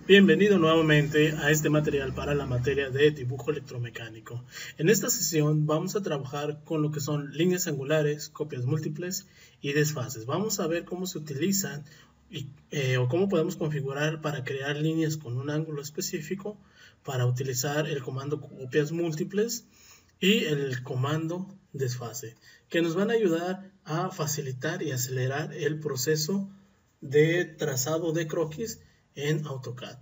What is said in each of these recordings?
Bienvenido nuevamente a este material para la materia de dibujo electromecánico. En esta sesión vamos a trabajar con lo que son líneas angulares, copias múltiples y desfases. Vamos a ver cómo se utilizan o cómo podemos configurar para crear líneas con un ángulo específico, para utilizar el comando copias múltiples y el comando desfase, que nos van a ayudar a facilitar y acelerar el proceso de trazado de croquis en AutoCAD.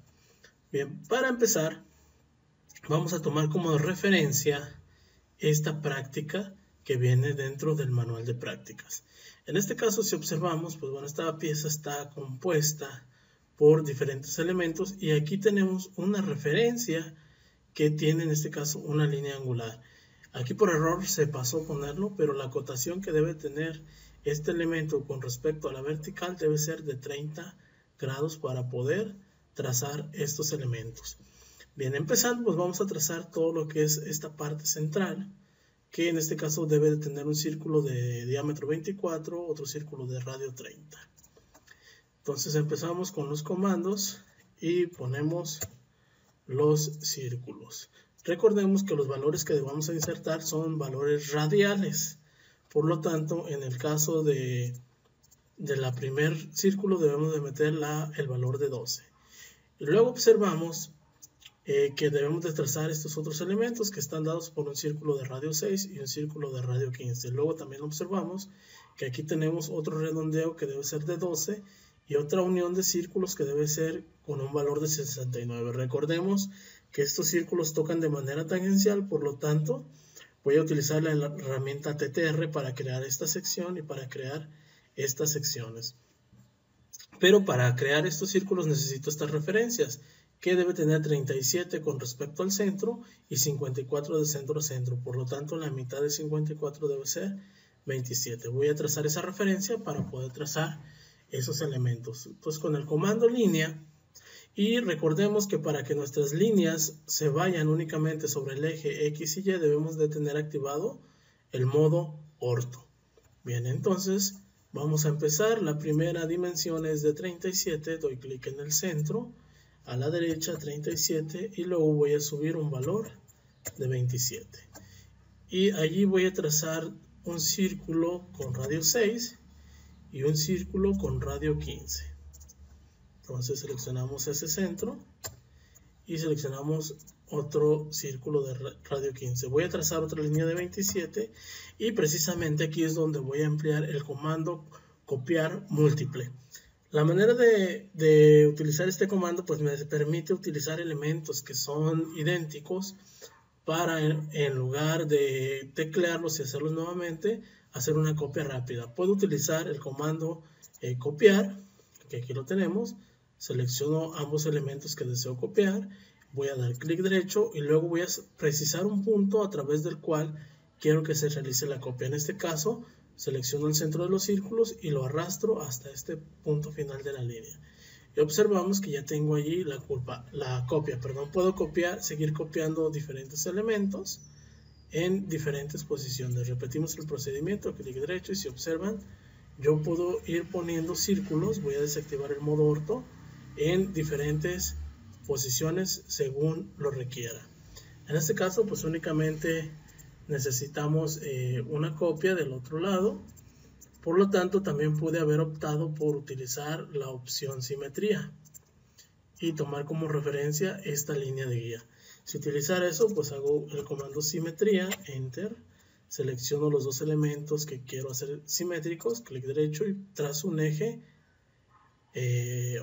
Bien, para empezar, vamos a tomar como referencia esta práctica que viene dentro del manual de prácticas. En este caso, si observamos, pues bueno, esta pieza está compuesta por diferentes elementos y aquí tenemos una referencia que tiene en este caso una línea angular. Aquí por error se pasó a ponerlo, pero la acotación que debe tener este elemento con respecto a la vertical debe ser de 30 grados para poder trazar estos elementos. Bien, empezando, pues vamos a trazar todo lo que es esta parte central, que en este caso debe de tener un círculo de diámetro 24, otro círculo de radio 30. Entonces empezamos con los comandos y ponemos los círculos. Recordemos que los valores que vamos a insertar son valores radiales. Por lo tanto, en el caso de la primer círculo debemos de meter el valor de 12. Y luego observamos que debemos de trazar estos otros elementos que están dados por un círculo de radio 6 y un círculo de radio 15. Luego también observamos que aquí tenemos otro redondeo que debe ser de 12 y otra unión de círculos que debe ser con un valor de 69. Recordemos que estos círculos tocan de manera tangencial, por lo tanto voy a utilizar la herramienta TTR para crear esta sección y para crear estas secciones. Pero para crear estos círculos necesito estas referencias, que debe tener 37 con respecto al centro y 54 de centro a centro. Por lo tanto, la mitad de 54 debe ser 27. Voy a trazar esa referencia para poder trazar esos elementos. Entonces, con el comando línea, y recordemos que para que nuestras líneas se vayan únicamente sobre el eje X y Y, debemos de tener activado el modo orto. Bien, entonces vamos a empezar. La primera dimensión es de 37, doy clic en el centro, a la derecha 37 y luego voy a subir un valor de 27. Y allí voy a trazar un círculo con radio 6 y un círculo con radio 15. Entonces seleccionamos ese centro y seleccionamos otro círculo de radio 15. Voy a trazar otra línea de 27 y precisamente aquí es donde voy a emplear el comando copiar múltiple. La manera de utilizar este comando pues me permite utilizar elementos que son idénticos para en lugar de teclearlos y hacerlos nuevamente, hacer una copia rápida. Puedo utilizar el comando copiar, que aquí lo tenemos. Selecciono ambos elementos que deseo copiar, voy a dar clic derecho y luego voy a precisar un punto a través del cual quiero que se realice la copia. En este caso, selecciono el centro de los círculos y lo arrastro hasta este punto final de la línea. Y observamos que ya tengo allí la copia. Puedo seguir copiando diferentes elementos en diferentes posiciones. Repetimos el procedimiento, clic derecho, y si observan, yo puedo ir poniendo círculos. Voy a desactivar el modo orto en diferentes posiciones según lo requiera. En este caso, pues únicamente necesitamos una copia del otro lado. Por lo tanto, también pude haber optado por utilizar la opción simetría y tomar como referencia esta línea de guía. Si utilizar eso, pues hago el comando simetría, enter, selecciono los dos elementos que quiero hacer simétricos, clic derecho y trazo un eje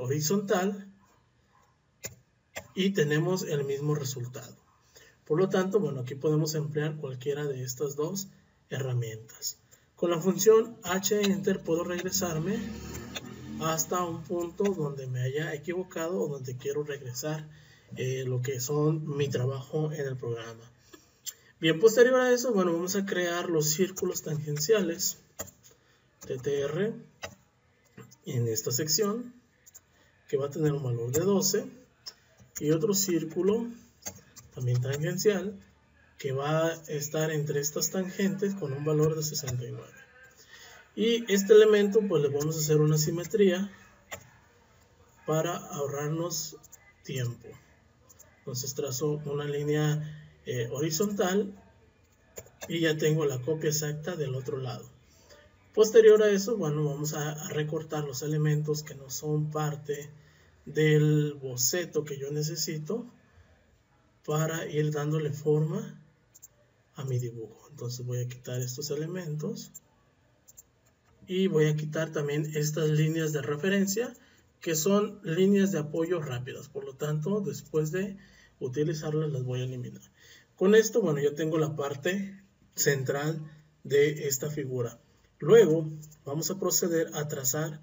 horizontal y tenemos el mismo resultado. Por lo tanto, bueno, aquí podemos emplear cualquiera de estas dos herramientas. Con la función H-Enter puedo regresarme hasta un punto donde me haya equivocado o donde quiero regresar lo que son mi trabajo en el programa. Bien, posterior a eso, bueno, vamos a crear los círculos tangenciales TTR en esta sección, que va a tener un valor de 12, y otro círculo también tangencial que va a estar entre estas tangentes con un valor de 69. Y este elemento pues le vamos a hacer una simetría para ahorrarnos tiempo. Entonces trazo una línea horizontal y ya tengo la copia exacta del otro lado. Posterior a eso, bueno, vamos a recortar los elementos que no son parte del boceto que yo necesito para ir dándole forma a mi dibujo. Entonces voy a quitar estos elementos y voy a quitar también estas líneas de referencia, que son líneas de apoyo rápidas, por lo tanto después de utilizarlas las voy a eliminar. Con esto, bueno, yo tengo la parte central de esta figura. Luego vamos a proceder a trazar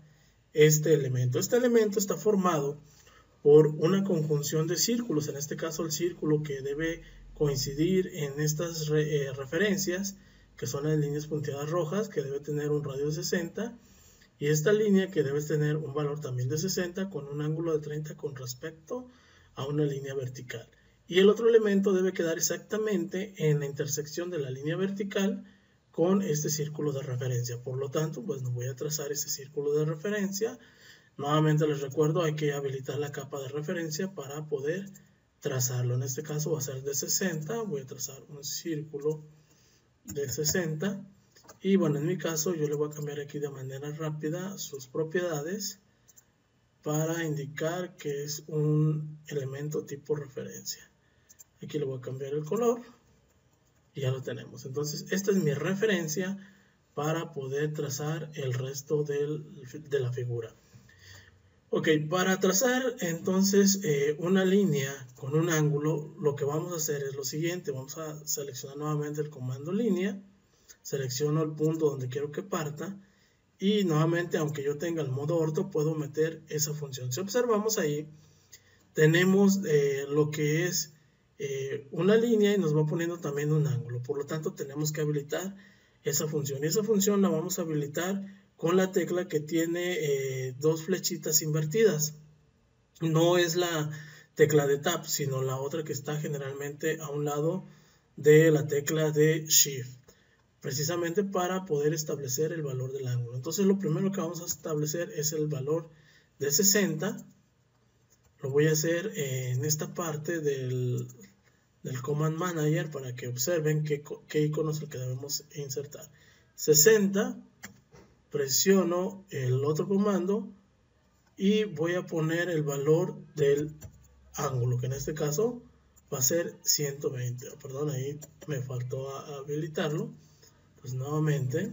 este elemento. Este elemento está formado por una conjunción de círculos, en este caso el círculo que debe coincidir en estas referencias, que son las líneas punteadas rojas, que debe tener un radio de 60, y esta línea que debe tener un valor también de 60 con un ángulo de 30 con respecto a una línea vertical. Y el otro elemento debe quedar exactamente en la intersección de la línea vertical con este círculo de referencia. Por lo tanto, pues no voy a trazar ese círculo de referencia. Nuevamente les recuerdo, hay que habilitar la capa de referencia para poder trazarlo. En este caso va a ser de 60, voy a trazar un círculo de 60. Y bueno, en mi caso yo le voy a cambiar aquí de manera rápida sus propiedades para indicar que es un elemento tipo referencia. Aquí le voy a cambiar el color y ya lo tenemos. Entonces esta es mi referencia para poder trazar el resto de la figura. Ok, para trazar entonces una línea con un ángulo, lo que vamos a hacer es lo siguiente. Vamos a seleccionar nuevamente el comando línea. Selecciono el punto donde quiero que parta y nuevamente, aunque yo tenga el modo orto, puedo meter esa función. Si observamos ahí, tenemos lo que es una línea y nos va poniendo también un ángulo. Por lo tanto, tenemos que habilitar esa función. Y esa función la vamos a habilitar con la tecla que tiene dos flechitas invertidas. No es la tecla de Tab, sino la otra que está generalmente a un lado de la tecla de Shift, precisamente para poder establecer el valor del ángulo. Entonces lo primero que vamos a establecer es el valor de 60. Lo voy a hacer en esta parte del Command Manager para que observen qué icono es el que debemos insertar. 60, presiono el otro comando y voy a poner el valor del ángulo, que en este caso va a ser 120. Perdón, ahí me faltó habilitarlo. Pues nuevamente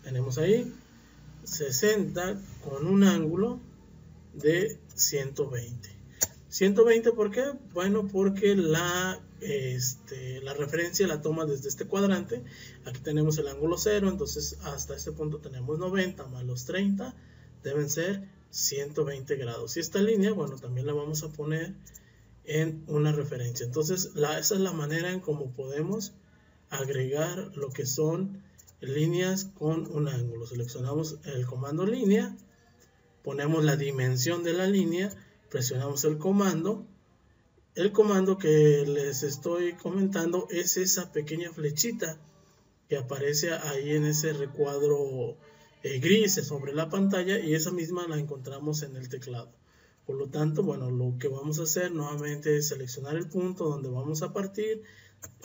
tenemos ahí 60 con un ángulo de 120. 120, ¿por qué? Bueno, porque la referencia la toma desde este cuadrante. Aquí tenemos el ángulo 0, entonces hasta este punto tenemos 90 más los 30, deben ser 120 grados. Y esta línea, bueno, también la vamos a poner en una referencia. Entonces, esa es la manera en cómo podemos agregar lo que son líneas con un ángulo. Seleccionamos el comando línea, ponemos la dimensión de la línea, presionamos el comando. El comando que les estoy comentando es esa pequeña flechita que aparece ahí en ese recuadro gris sobre la pantalla, y esa misma la encontramos en el teclado. Por lo tanto, bueno, lo que vamos a hacer nuevamente es seleccionar el punto donde vamos a partir,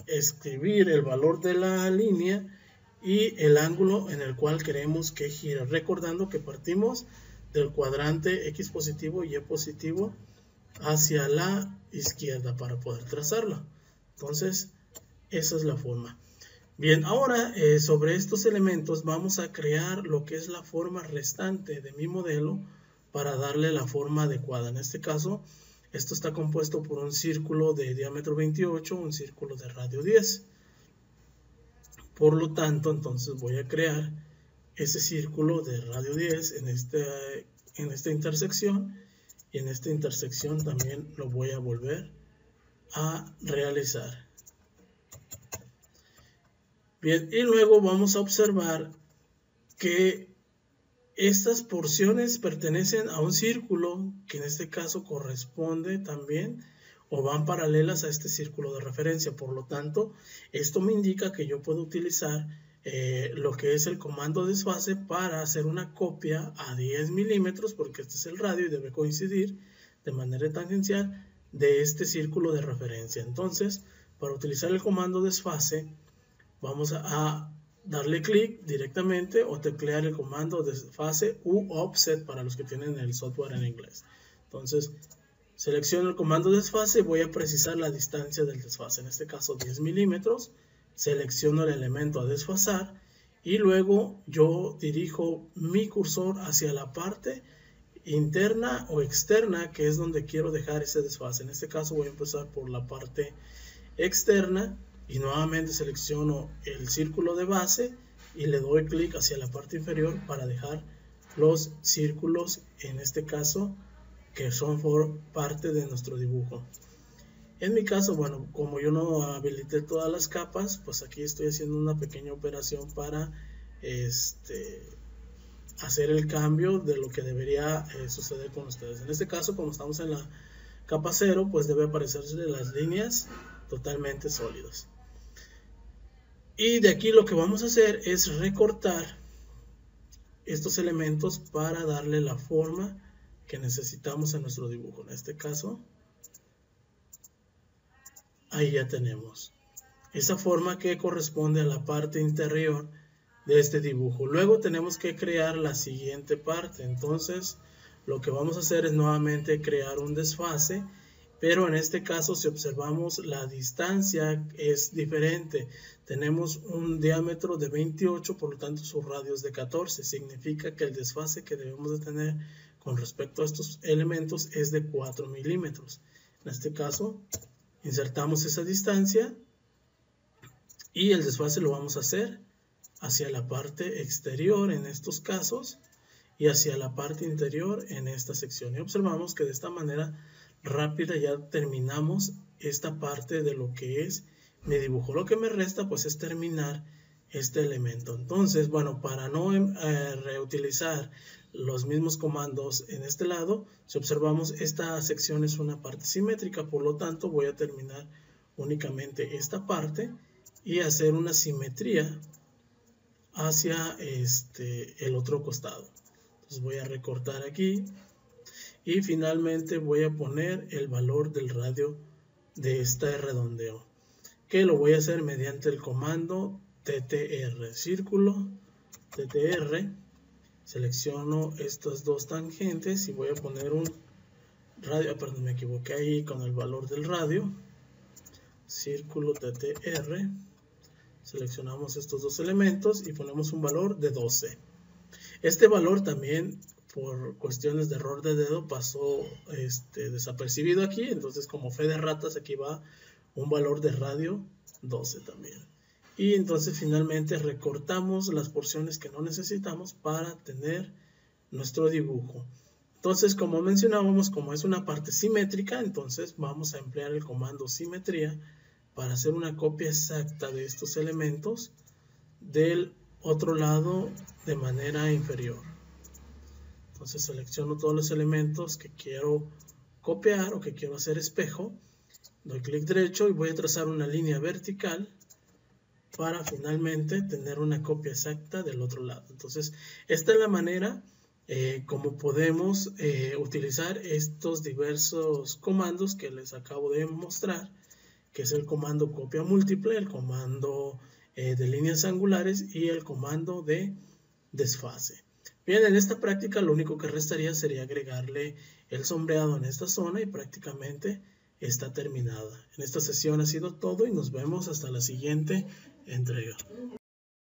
escribir el valor de la línea y el ángulo en el cual queremos que gire, recordando que partimos del cuadrante X positivo y Y positivo hacia la izquierda para poder trazarla. Entonces, esa es la forma. Bien, ahora sobre estos elementos vamos a crear lo que es la forma restante de mi modelo para darle la forma adecuada. En este caso, esto está compuesto por un círculo de diámetro 28, un círculo de radio 10. Por lo tanto, entonces voy a crear ese círculo de radio 10 en esta intersección, y en esta intersección también lo voy a volver a realizar. Bien, y luego vamos a observar que estas porciones pertenecen a un círculo que en este caso corresponde también o van paralelas a este círculo de referencia. Por lo tanto, esto me indica que yo puedo utilizar lo que es el comando desfase para hacer una copia a 10 milímetros, porque este es el radio y debe coincidir de manera tangencial de este círculo de referencia. Entonces, para utilizar el comando desfase, vamos a darle clic directamente o teclear el comando desfase u offset para los que tienen el software en inglés. Entonces, selecciono el comando desfase y voy a precisar la distancia del desfase, en este caso 10 milímetros. Selecciono el elemento a desfasar y luego yo dirijo mi cursor hacia la parte interna o externa, que es donde quiero dejar ese desfase. En este caso voy a empezar por la parte externa y nuevamente selecciono el círculo de base y le doy clic hacia la parte inferior para dejar los círculos, en este caso, que son por parte de nuestro dibujo. En mi caso, bueno, como yo no habilité todas las capas, pues aquí estoy haciendo una pequeña operación para hacer el cambio de lo que debería suceder con ustedes. En este caso, como estamos en la capa 0, pues debe aparecerse las líneas totalmente sólidas. Y de aquí lo que vamos a hacer es recortar estos elementos para darle la forma que necesitamos en nuestro dibujo. En este caso, ahí ya tenemos esa forma que corresponde a la parte interior de este dibujo. Luego tenemos que crear la siguiente parte. Entonces, lo que vamos a hacer es nuevamente crear un desfase, pero en este caso, si observamos, la distancia es diferente. Tenemos un diámetro de 28, por lo tanto su radio es de 14. Significa que el desfase que debemos de tener con respecto a estos elementos es de 4 milímetros. En este caso, insertamos esa distancia y el desfase lo vamos a hacer hacia la parte exterior en estos casos y hacia la parte interior en esta sección. Y observamos que de esta manera rápida ya terminamos esta parte de lo que es mi dibujo. Lo que me resta pues es terminar este elemento. Entonces, bueno, para no reutilizar los mismos comandos en este lado, si observamos, esta sección es una parte simétrica, por lo tanto voy a terminar únicamente esta parte y hacer una simetría hacia el otro costado. Entonces voy a recortar aquí y finalmente voy a poner el valor del radio de este redondeo, que lo voy a hacer mediante el comando TTR, círculo TTR. Selecciono estas dos tangentes y voy a poner un radio, perdón, me equivoqué ahí con el valor del radio, círculo TTR. Seleccionamos estos dos elementos y ponemos un valor de 12. Este valor también, por cuestiones de error de dedo, pasó desapercibido aquí. Entonces, como fe de ratas, aquí va un valor de radio 12 también. Y entonces finalmente recortamos las porciones que no necesitamos para tener nuestro dibujo. Entonces, como mencionábamos, como es una parte simétrica, entonces vamos a emplear el comando simetría para hacer una copia exacta de estos elementos del otro lado de manera inferior. Entonces selecciono todos los elementos que quiero copiar o que quiero hacer espejo, doy clic derecho y voy a trazar una línea vertical para finalmente tener una copia exacta del otro lado. Entonces, esta es la manera como podemos utilizar estos diversos comandos que les acabo de mostrar, que es el comando copia múltiple, el comando de líneas angulares y el comando de desfase. Bien, en esta práctica lo único que restaría sería agregarle el sombreado en esta zona y prácticamente está terminada. En esta sesión ha sido todo y nos vemos hasta la siguiente entrega.